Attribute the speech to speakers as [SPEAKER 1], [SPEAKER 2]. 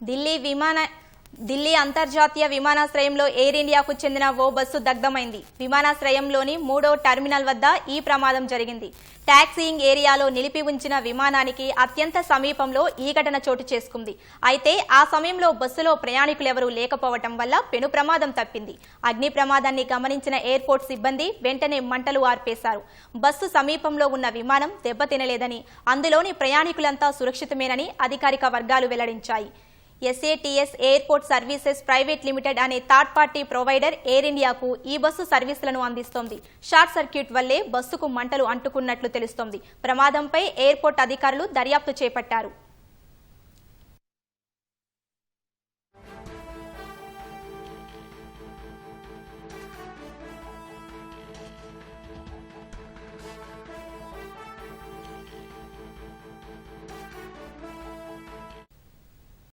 [SPEAKER 1] ఢిల్లీ అంతర్జాతీయ విమానాశ్రయంలో ఎయిర్ ఇండియాకు చెందిన ఓ బస్సు దగ్ధమైంది. విమానాశ్రయంలోని 3వ టెర్మినల్ వద్ద ఈ ప్రమాదం జరిగింది. టాక్సీయింగ్ ఏరియాలో నిలిపి ఉంచిన విమానానికి అత్యంత సమీపంలో ఈ ఘటన చోటు చేసుకుంది. అయితే ఆ సమయంలో బస్సులో ప్రయాణికులెవరూ లేకపోవటం వల్ల పెను ప్రమాదం తప్పింది. అగ్ని ప్రమాదాన్ని గమనించిన ఎయిర్పోర్ట్ సిబ్బంది వెంటనే మంటలు ఆర్పేశారు. బస్సు సమీపంలో ఉన్న విమానం దెబ్బతినలేదని, అందులోని ప్రయాణికులంతా సురక్షితమేనని అధికారిక వర్గాలు వెల్లడించాయి. SATS airport services private limited అనే థర్డ్ పార్టీ ప్రొవైడర్ ఎయిర్ ఇండియాకు ఈ బస్సు సర్వీసులను అందిస్తోంది. షార్ట్ సర్క్యూట్ వల్లే బస్సుకు మంటలు అంటుకున్నట్లు తెలుస్తోంది. ప్రమాదంపై ఎయిర్పోర్ట్ అధికారులు దర్యాప్తు చేపట్టారు.